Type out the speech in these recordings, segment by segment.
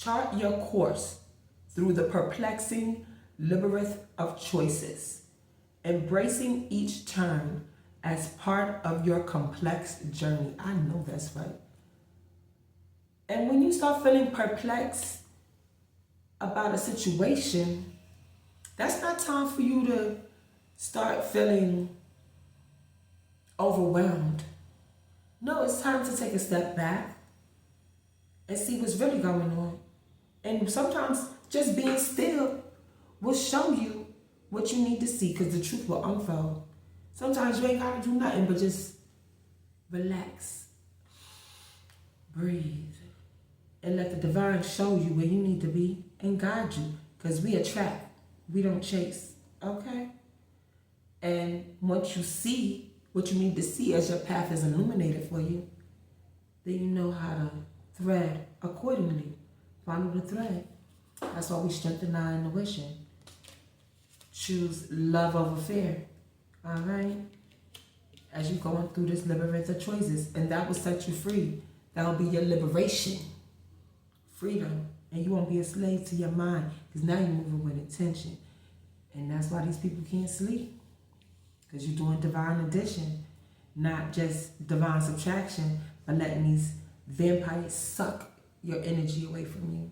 Chart your course through the perplexing labyrinth of choices, embracing each turn as part of your complex journey. I know that's right. And when you start feeling perplexed about a situation, that's not time for you to start feeling overwhelmed. No, it's time to take a step back and see what's really going on. And sometimes just being still will show you what you need to see, because the truth will unfold. Sometimes you ain't got to do nothing but just relax, breathe, and let the divine show you where you need to be and guide you, because we attract, we don't chase, okay? And once you see what you need to see as your path is illuminated for you, then you know how to thread accordingly. Follow the thread. That's why we strengthen our intuition. Choose love over fear. All right? As you're going through this labyrinth of choices, and that will set you free. That will be your liberation. Freedom. And you won't be a slave to your mind, because now you're moving with intention. And that's why these people can't sleep, because you're doing divine addition, not just divine subtraction, but letting these vampires suck your energy away from you.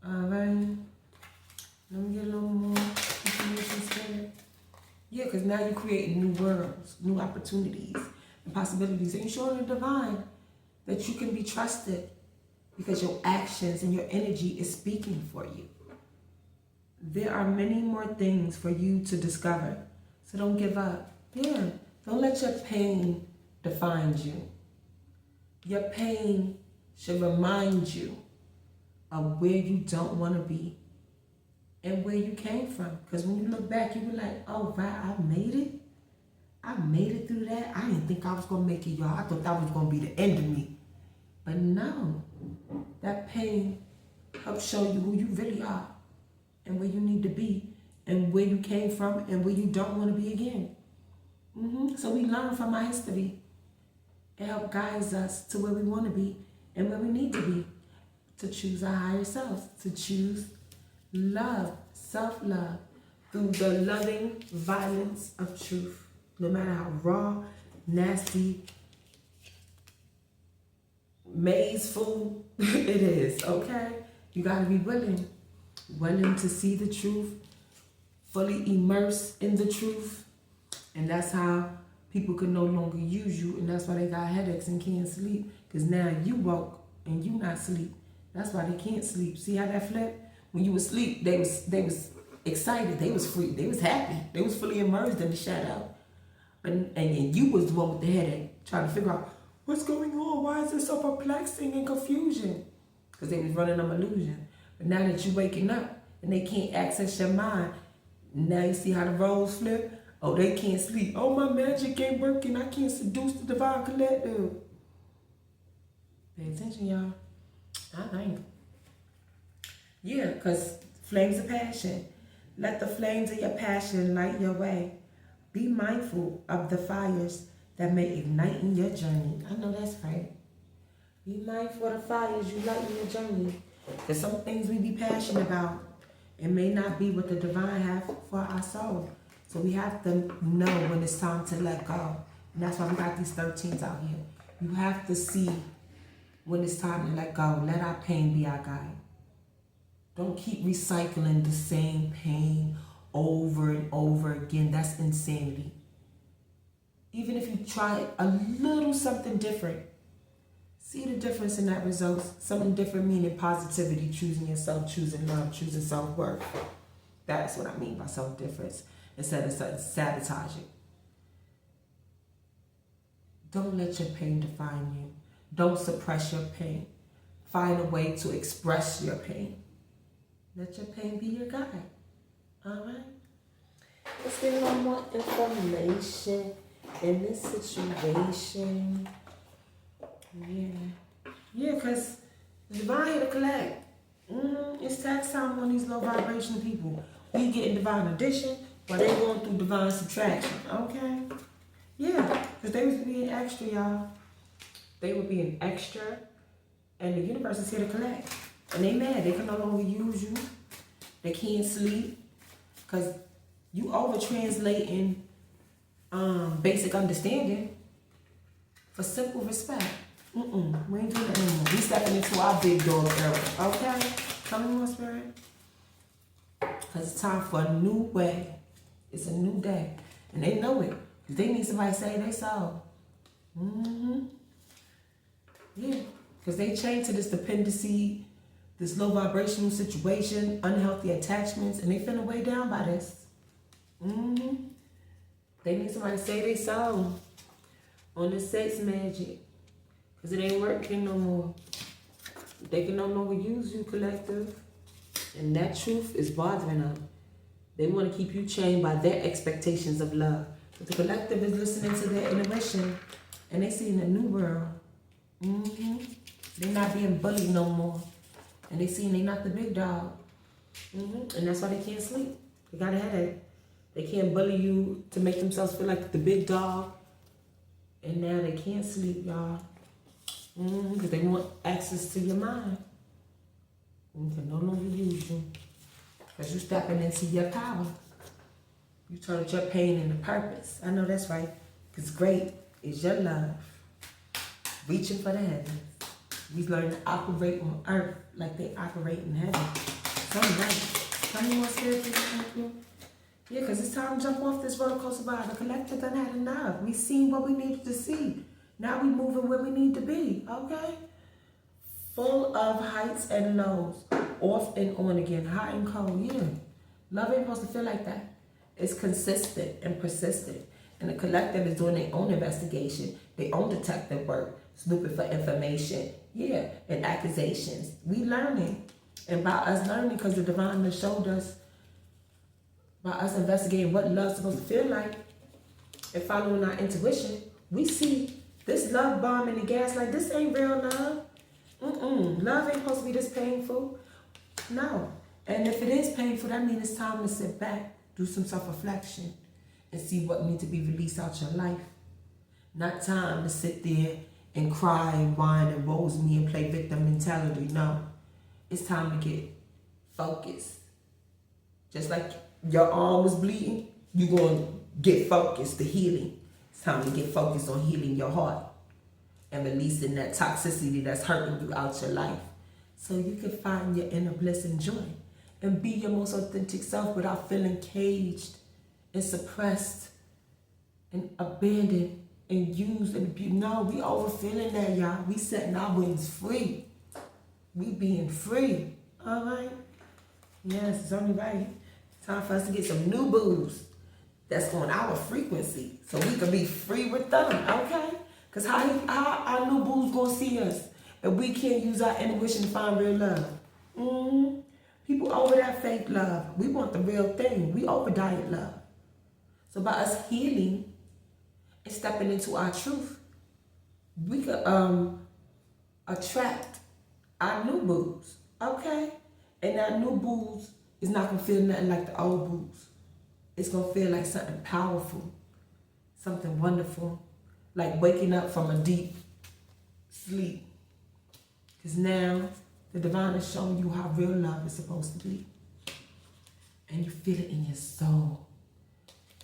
All right? Let me get a little more information spirit. Yeah, because now you're creating new worlds, new opportunities, and possibilities. And you're showing the divine that you can be trusted, because your actions and your energy is speaking for you. There are many more things for you to discover. So don't give up. Yeah, don't let your pain define you. Your pain should remind you of where you don't want to be and where you came from. Because when you look back, you be like, oh, wow, I made it. I made it through that. I didn't think I was going to make it, y'all. I thought that was going to be the end of me. But no, that pain helps show you who you really are and where you need to be and where you came from and where you don't want to be again. So we learn from our history. It helps guide us to where we want to be and where we need to be, to choose our higher selves, to choose love, self-love, through the loving violence of truth. No matter how raw, nasty, mazeful it is, okay? You gotta be willing to see the truth, fully immerse in the truth, and that's how people can no longer use you, and that's why they got headaches and can't sleep, because now you woke and you not sleep. That's why they can't sleep. See how that flipped? When you was asleep, they was excited, they was free, they was happy, they was fully immersed in the shadow. And you was the one with the headache, trying to figure out, what's going on? Why is it so perplexing and confusion? Because they was running on illusion. But now that you're waking up and they can't access your mind, now you see how the roles flip? Oh, they can't sleep. Oh, my magic ain't working. I can't seduce the divine collective. Pay attention, y'all. All right. Yeah, because flames of passion. Let the flames of your passion light your way. Be mindful of the fires that may ignite in your journey. I know that's right. Be mindful of the fires you light in your journey. Because some things we be passionate about, it may not be what the divine have for our soul. So we have to know when it's time to let go. And that's why we got these 13s out here. You have to see when it's time to let go. Let our pain be our guide. Don't keep recycling the same pain over and over again. That's insanity. Even if you try a little something different, see the difference in that result. Something different meaning positivity, choosing yourself, choosing love, choosing self-worth. That's what I mean by self-difference, instead of sabotaging. Don't let your pain define you. Don't suppress your pain. Find a way to express your pain. Let your pain be your guide. All right? Let's get a little more information in this situation. Yeah, because the divine here to collect. It's tax time on these low vibration people. We getting divine addition while they going through divine subtraction. Okay? Yeah, because they was being extra, y'all. They were being extra, and the universe is here to collect. And they mad. They can no longer use you. They can't sleep. Because you over-translating basic understanding for simple respect. We ain't doing that anymore. We stepping into our big dog era. Okay? Come on, Spirit. Because it's time for a new way. It's a new day. And they know it. Because they need somebody to save their soul. Yeah. Because they chained to this dependency, this low vibrational situation, unhealthy attachments, and they finna weigh down by this. They need somebody to save their soul on this sex magic. Because it ain't working no more. They can no longer use you, collective. And that truth is bothering them. They want to keep you chained by their expectations of love. But the collective is listening to their intuition. And they see in a new world. They're not being bullied no more. And they see they not the big dog. And that's why they can't sleep. They got a headache. They can't bully you to make themselves feel like the big dog. And now they can't sleep, y'all. Because they want access to your mind. And can no longer use you. Because you're stepping into your power. You turned your pain into purpose. I know that's right. Because great is your love. Reaching for the heavens. We learn to operate on earth like they operate in heaven. Something right. Tell me more spiritual. Yeah, because it's time to jump off this roller coaster ride. The collective done had enough. We seen what we needed to see. Now we moving where we need to be, okay? Full of heights and lows. Off and on again. Hot and cold, yeah. Love ain't supposed to feel like that. It's consistent and persistent. And the collective is doing their own investigation, their own detective work, snooping for information, yeah, and accusations. We learning. And by us learning, because the divine has showed us, by us investigating what love's supposed to feel like and following our intuition, we see this love bomb and the gaslight. This ain't real love. Love ain't supposed to be this painful. No. And if it is painful, that means it's time to sit back, do some self-reflection, and see what needs to be released out your life. Not time to sit there and cry and whine and woes me and play victim mentality. No. It's time to get focused. Just like your arm was bleeding, you're going to get focused to healing. It's time to get focused on healing your heart and releasing that toxicity that's hurting you out your life. So you can find your inner bliss and joy and be your most authentic self without feeling caged and suppressed and abandoned and used and abused. No, we over feeling that, y'all. We setting our wings free. We being free. All right? Yes, it's only right. Time for us to get some new booze that's on our frequency so we can be free with them, okay? Because how our new booze gonna see us if we can't use our intuition to find real love? People over that fake love. We want the real thing. We over diet love. So by us healing and stepping into our truth, we could attract our new booze, okay? And that new booze is not gonna feel nothing like the old booze. It's gonna feel like something powerful, something wonderful, like waking up from a deep sleep. Because now the divine is showing you how real love is supposed to be. And you feel it in your soul.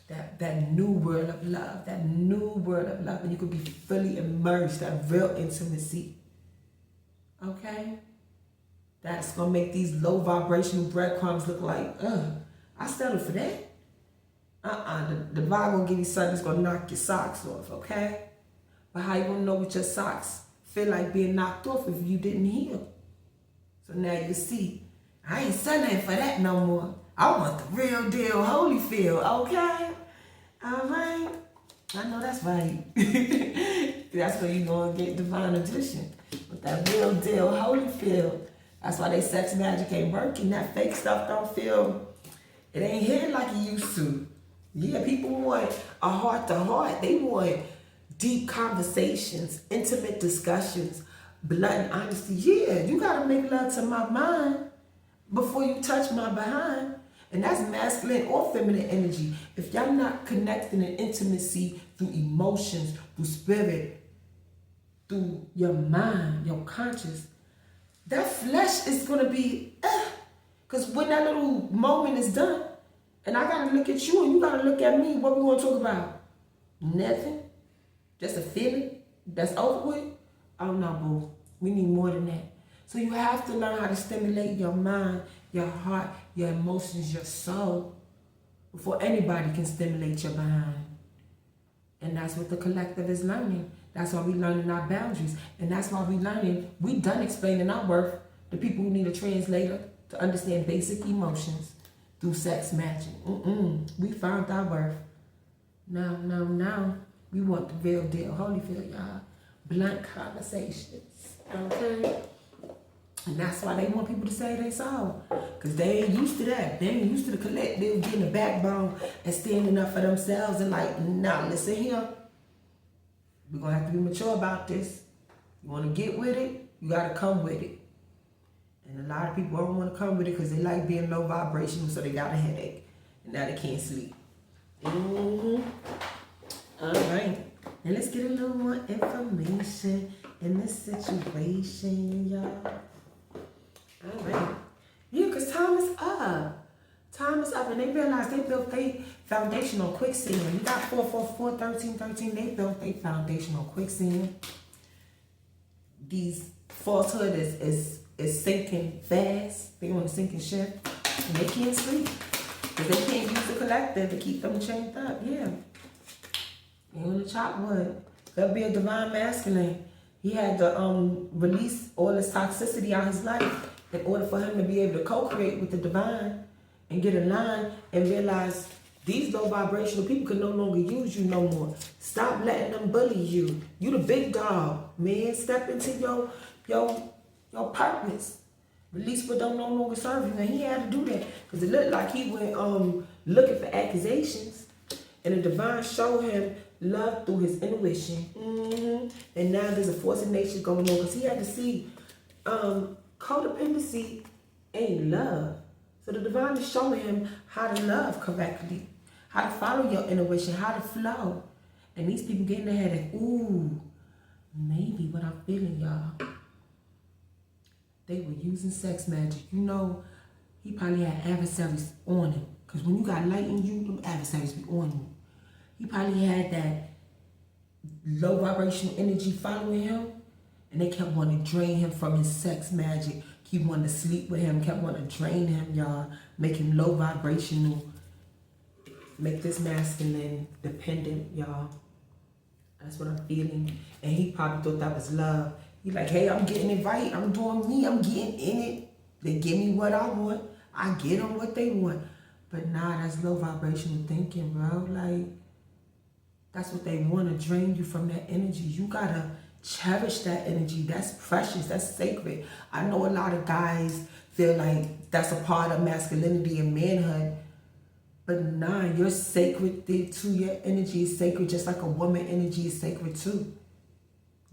That new world of love, that new world of love, and you could be fully immersed, that real intimacy. Okay? That's gonna make these low vibrational breadcrumbs look like, I settled for that. The divine gonna give you something that's gonna knock your socks off, okay? But how you gonna know what your socks feel like being knocked off if you didn't heal? So now you see, I ain't settling for that no more. I want the real deal Holyfield, okay? All right? I know that's right. That's where you gonna get divine addition. With that real deal Holyfield. That's why they sex magic ain't working. That fake stuff don't feel, it ain't hitting like it used to. Yeah, people want a heart-to-heart. They want deep conversations, intimate discussions, blood and honesty. Yeah, you gotta make love to my mind before you touch my behind. And that's masculine or feminine energy. If y'all not connecting in intimacy through emotions, through spirit, through your mind, your conscious, that flesh is going to be, because when that little moment is done, and I got to look at you and you got to look at me, what we want to talk about? Nothing. Just a feeling that's over with. Oh no, boo. We need more than that. So you have to learn how to stimulate your mind, your heart, your emotions, your soul, before anybody can stimulate your behind. And that's what the collective is learning. That's why we learning our boundaries. And that's why we done explaining our worth to people who need a translator to understand basic emotions through sex magic. We found our worth. Now, we want the real deal. Holyfield, y'all. Blunt conversations. Okay? And that's why they want people to say they saw. Because they ain't used to that. They ain't used to the collective getting a backbone and standing up for themselves and like, nah, listen here. We're going to have to be mature about this. You want to get with it, you got to come with it. And a lot of people don't want to come with it because they like being low vibrational, so they got a headache. And now they can't sleep. All right. Now let's get a little more information in this situation, y'all. All right. Yeah, because time is up. Time is up. And they realized they built their foundation on quicksand. You got 444, 1313. They built their foundation on quicksand. These falsehood is sinking fast. They on a sinking ship. And they can't sleep. Because they can't use the collective to keep them chained up. Yeah. They on the chop wood. Could be a divine masculine. He had to release all this toxicity out of his life in order for him to be able to co-create with the divine and get in line and realize these low vibrational people can no longer use you no more. Stop letting them bully you. You the big dog, man. Step into your purpose. Release what don't no longer serve you. And he had to do that because it looked like he went looking for accusations, and the divine showed him love through his intuition. And now there's a force of nature going on because he had to see codependency ain't love. So the divine is showing him how to love correctly, how to follow your intuition, how to flow. And these people getting ahead of, ooh, maybe what I'm feeling, y'all. They were using sex magic. You know, he probably had adversaries on him. Because when you got light in you, them adversaries be on you. He probably had that low vibrational energy following him. And they kept wanting to drain him from his sex magic. Keep wanting to sleep with him. Kept wanting to drain him, y'all. Make him low vibrational. Make this masculine dependent, y'all. That's what I'm feeling. And he probably thought that was love. He like, hey, I'm getting it right. I'm doing me. I'm getting in it. They give me what I want. I get them what they want. But nah, that's low vibrational thinking, bro. Like, that's what they want, to drain you from that energy. You gotta cherish that energy. That's precious. That's sacred. I know a lot of guys feel like that's a part of masculinity and manhood. But nah, you're sacred too. Your energy is sacred, just like a woman energy is sacred too.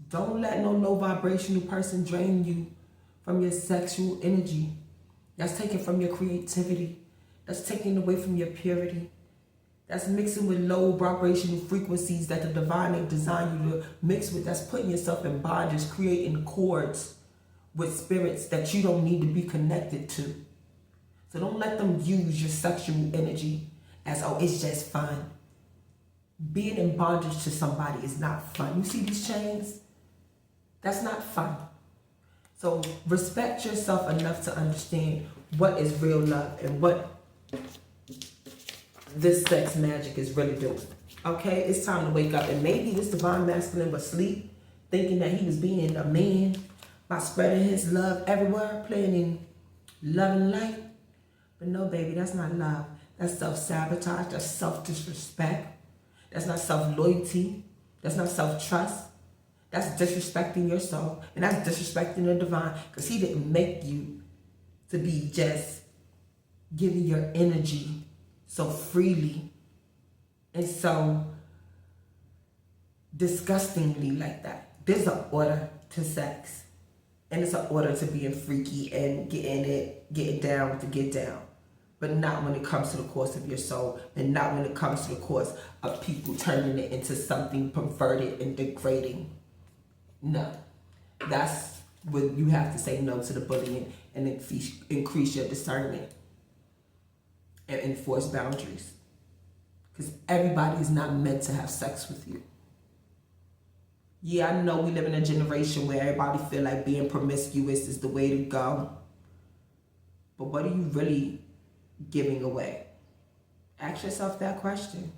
Don't let no low vibrational person drain you from your sexual energy. That's taken from your creativity. That's taken away from your purity. That's mixing with low vibrational frequencies that the divine ain't designed you to mix with. That's putting yourself in bondage, creating cords with spirits that you don't need to be connected to. So don't let them use your sexual energy as, oh, it's just fun. Being in bondage to somebody is not fun. You see these chains? That's not fun. So respect yourself enough to understand what is real love and what this sex magic is really doing. Okay, it's time to wake up. And maybe this divine masculine was asleep, thinking that he was being a man by spreading his love everywhere, playing in love and light. But no, baby, that's not love. That's self-sabotage. That's self-disrespect. That's not self-loyalty. That's not self-trust. That's disrespecting your soul. And that's disrespecting the divine, because he didn't make you to be just giving your energy so freely and so disgustingly like that. There's an order to sex. And it's an order to being freaky and getting down to get down. But not when it comes to the course of your soul, and not when it comes to the course of people turning it into something perverted and degrading. No. That's you have to say no to the bullying and increase your discernment and enforce boundaries. Because everybody is not meant to have sex with you. Yeah, I know we live in a generation where everybody feel like being promiscuous is the way to go. But what are you really giving away? Ask yourself that question.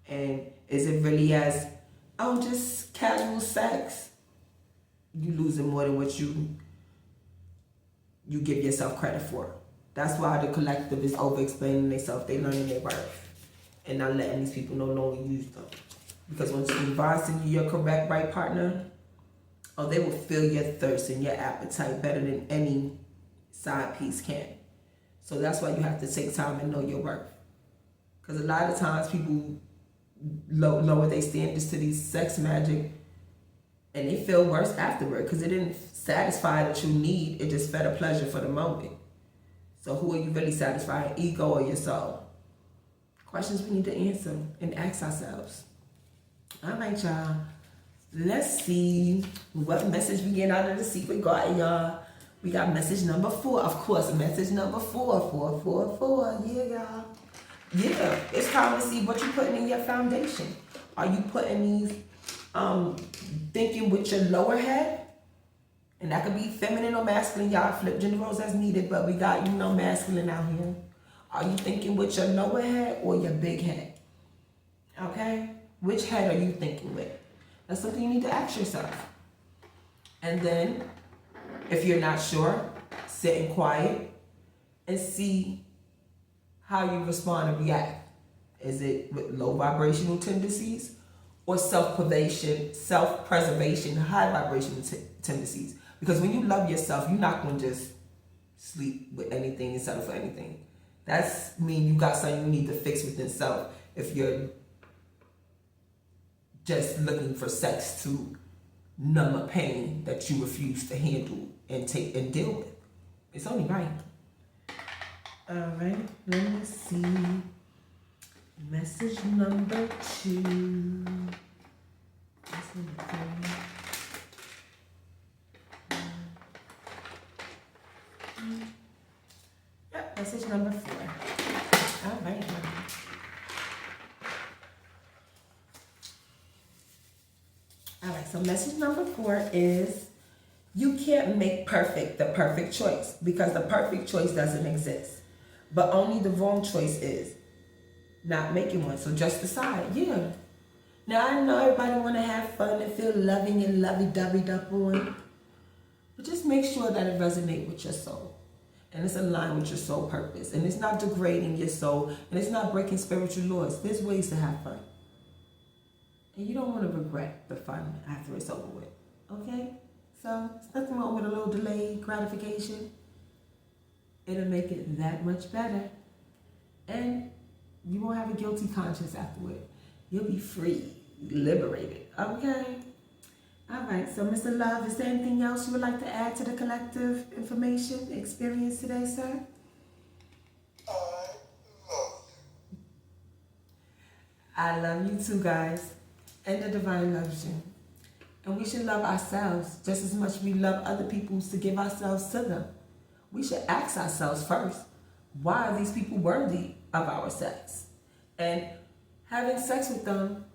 And is it really as, oh, just casual sex? You losing more than what you give yourself credit for. That's why the collective is over-explaining themselves. They learning their worth and not letting these people no longer use them. Because once you advise you your correct right partner, oh, they will fill your thirst and your appetite better than any side piece can. So that's why you have to take time and know your worth. Because a lot of times people lower their standards to these sex magic and they feel worse afterward because it didn't satisfy the true need. It just fed a pleasure for the moment. So who are you really satisfying, ego or your soul? Questions we need to answer and ask ourselves. All right, y'all. Let's see what message we get out of the secret garden, y'all. We got message number 4. Of course, message number 4. 4. Yeah, y'all. Yeah, it's time to see what you're putting in your foundation. Are you putting these thinking with your lower head? And that could be feminine or masculine. Y'all flip gender roles as needed, but we got, masculine out here. Are you thinking with your lower head or your big head? Okay? Which head are you thinking with? That's something you need to ask yourself. And then, if you're not sure, sit in quiet and see how you respond and react. Is it with low vibrational tendencies or self-preservation, high vibrational tendencies? Because when you love yourself, you're not going to just sleep with anything and settle for anything. That's mean you got something you need to fix within self if you're just looking for sex to numb a pain that you refuse to handle and take and deal with. It's only right. All right, let me see. Message number 2. Yep, message number 4. All right. All right, so message number 4 is you can't make perfect the perfect choice because the perfect choice doesn't exist. But only the wrong choice is not making one. So just decide, yeah. Now I know everybody want to have fun and feel loving and lovey-dovey up on, but just make sure that it resonates with your soul. And it's aligned with your soul purpose. And it's not degrading your soul. And it's not breaking spiritual laws. There's ways to have fun. And you don't want to regret the fun after it's over with. Okay? So, there's nothing wrong with a little delayed gratification. It'll make it that much better. And you won't have a guilty conscience afterward. You'll be free, liberated. Okay? All right. So, Mr. Love, is there anything else you would like to add to the collective information experience today, sir? I love you too, guys. And the divine loves you. And we should love ourselves just as much as we love other people to give ourselves to them. We should ask ourselves first, why are these people worthy of our sex? And having sex with them,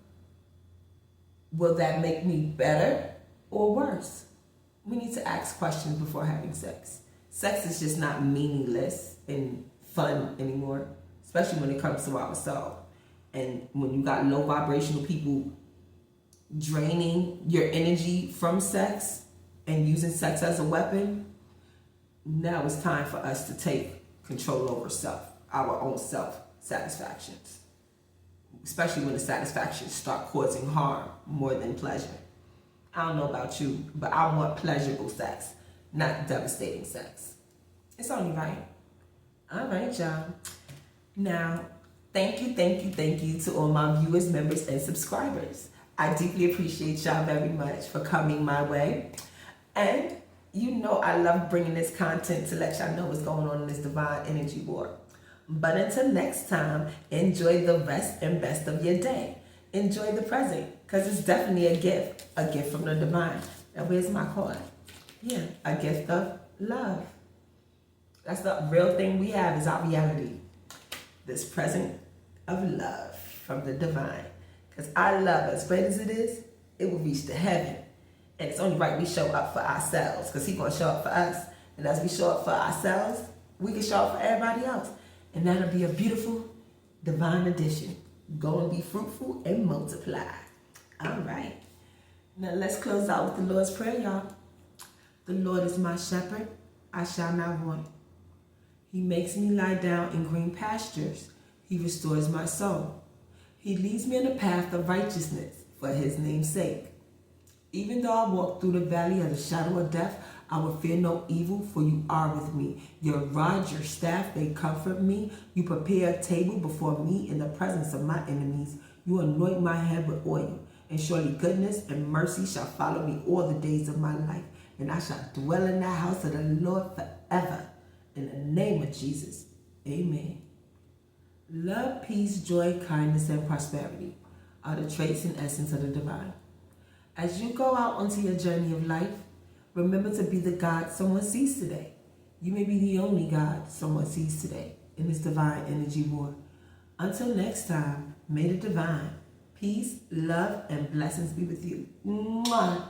will that make me better or worse? We need to ask questions before having sex. Sex is just not meaningless and fun anymore, especially when it comes to ourselves. And when you got low vibrational people draining your energy from sex and using sex as a weapon, now it's time for us to take control over self, our own self-satisfactions. Especially when the satisfactions start causing harm more than pleasure. I don't know about you, but I want pleasurable sex, not devastating sex. It's only right. All right, y'all. Now, thank you to all my viewers, members, and subscribers. I deeply appreciate y'all very much for coming my way. And you know I love bringing this content to let y'all know what's going on in this divine energy war. But until next time, enjoy the rest and best of your day. Enjoy the present, because it's definitely a gift from the divine. Now, where's my card? Yeah, a gift of love. That's the real thing we have is our reality. This present of love from the divine. Because our love, as great as it is, it will reach to heaven. And it's only right we show up for ourselves because He's going to show up for us. And as we show up for ourselves, we can show up for everybody else. And that'll be a beautiful divine addition. Go and be fruitful and multiply. All right. Now let's close out with the Lord's Prayer, y'all. The Lord is my shepherd, I shall not want. He makes me lie down in green pastures. He restores my soul. He leads me in the path of righteousness for His name's sake. Even though I walk through the valley of the shadow of death, I will fear no evil, for You are with me. Your rod, your staff, they comfort me. You prepare a table before me in the presence of my enemies. You anoint my head with oil, and surely goodness and mercy shall follow me all the days of my life, and I shall dwell in the house of the Lord forever. In the name of Jesus, amen. Love, peace, joy, kindness, and prosperity are the traits and essence of the divine. As you go out onto your journey of life, remember to be the God someone sees today. You may be the only God someone sees today in this divine energy war. Until next time, may the divine peace, love, and blessings be with you. Mwah.